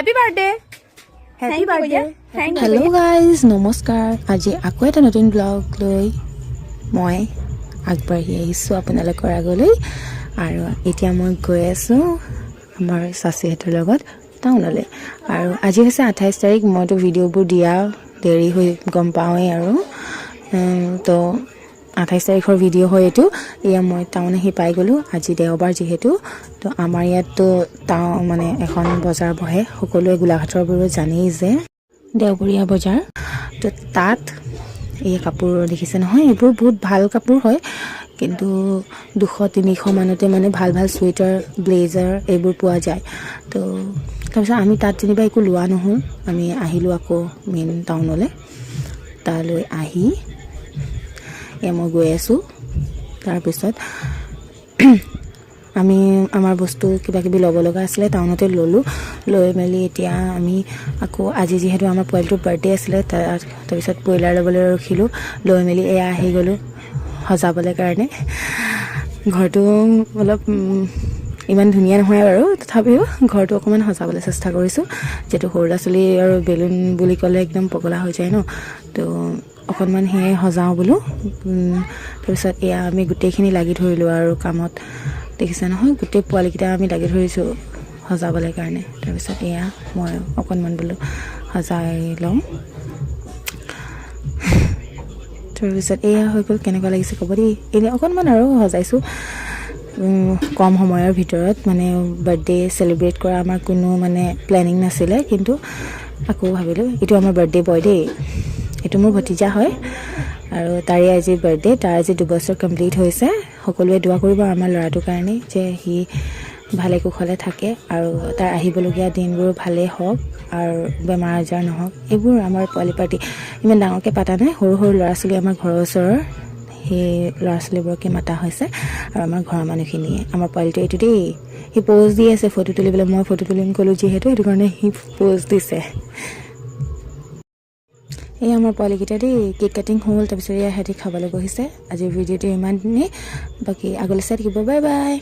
happy birthday happy birthday hello' guys নমস্কাৰ আজি আকৌ এটা নতুন ব্লগ লৈ মই আগবাঢ়ি আহিছোঁ আপোনালোকৰ আগলৈ আৰু এতিয়া মই গৈ আছোঁ আমাৰ চাচীহঁতৰ লগত টাউনলৈ আৰু আজি হৈছে 28 তাৰিখ মইতো ভিডিঅ'বোৰ দিয়া দেৰি হৈ গম পাওঁৱেই আৰু তো 28 তাৰিখৰ ভিডিঅ' হয় এইটো এয়া মই টাউন আহি পাই গ'লোঁ আজি দেওবাৰ যিহেতু তো আমাৰ ইয়াততো টাউন মানে এখন বজাৰ বহে সকলোৱে গোলাঘাটৰবোৰো জানেই যে দেওবৰীয়া বজাৰ তো তাত এই কাপোৰ দেখিছে নহয় এইবোৰ বহুত ভাল কাপোৰ হয় কিন্তু 200-300 মানতে মানে ভাল ভাল চুৱেটাৰ ব্লেজাৰ এইবোৰ পোৱা যায় তো তাৰপিছত আমি তাত যেনিবা একো লোৱা নহ'ল আমি আহিলোঁ আকৌ মেইন টাউনলৈ তালৈ আহি মই গৈ আছোঁ তাৰপিছত আমি আমাৰ বস্তু কিবা কিবি ল'ব লগা আছিলে টাউনতে ল'লোঁ লৈ মেলি এতিয়া আমি আকৌ আজি যিহেতু আমাৰ পোৱালিটোৰ বাৰ্থডে আছিলে তাৰপিছত ব্ৰইলাৰ ল'বলৈ ৰখিলোঁ লৈ মেলি এয়া আহি গ'লোঁ সজাবলৈ কাৰণে ঘৰটো অলপ ইমান ধুনীয়া নহয় বাৰু তথাপিও ঘৰটো অকণমান সজাবলৈ চেষ্টা কৰিছোঁ যিহেতু সৰু ল'ৰা ছোৱালী আৰু বেলুন বুলি ক'লে একদম পগলা হৈ যায় ন তো অকণমান সেয়ে সজাওঁ বোলো তাৰপিছত এয়া আমি গোটেইখিনি লাগি ধৰিলোঁ আৰু কামত দেখিছে নহয় গোটেই পোৱালিকেইটা আমি লাগি ধৰিছোঁ সজাবলৈ কাৰণে তাৰপিছত এয়া মই অকণমান বোলো সজাই লওঁ তাৰপিছত এয়া হৈ গ'ল কেনেকুৱা লাগিছে ক'ব দেই এনেই অকণমান আৰু সজাইছোঁ কম সময়ৰ ভিতৰত মানে বাৰ্থডে চেলিব্ৰেট কৰা আমাৰ কোনো মানে প্লেনিং নাছিলে কিন্তু আকৌ ভাবিলোঁ এইটো আমাৰ বাৰ্থডে বয় দেই এইটো মোৰ ভতিজা হয় আৰু তাৰে আজি বাৰ্থডে তাৰ আজি 2 বছৰ কমপ্লিট হৈছে সকলোৱে দোৱা কৰিব আমাৰ ল'ৰাটোৰ কাৰণে যে সি ভালে কুশলে থাকে আৰু তাৰ আহিবলগীয়া দিনবোৰ ভালেই হওক আৰু বেমাৰ আজাৰ নহওক এইবোৰ আমাৰ পোৱালি পাৰ্টি ইমান ডাঙৰকৈ পাতা নাই সৰু সৰু ল'ৰা ছোৱালী আমাৰ ঘৰৰ ওচৰৰ সেই ল'ৰা ছোৱালীবোৰকে মাতা হৈছে আৰু আমাৰ ঘৰৰ মানুহখিনিয়ে আমাৰ পোৱালিটো এইটো দেই সি প'জ দি আছে ফটো তুলিবলৈ মই ফটো তুলিম ক'লোঁ যিহেতু সেইটো কাৰণে সি প'জ দিছে এই আমাৰ পোৱালিকেইটা দেই কেক কাটিং হ'ল তাৰপিছত এয়া সিহঁতি খাবলৈ বহিছে আজিৰ ভিডিঅ'টো ইমানেই বাকী আগলৈ চাই থাকিব বাই বাই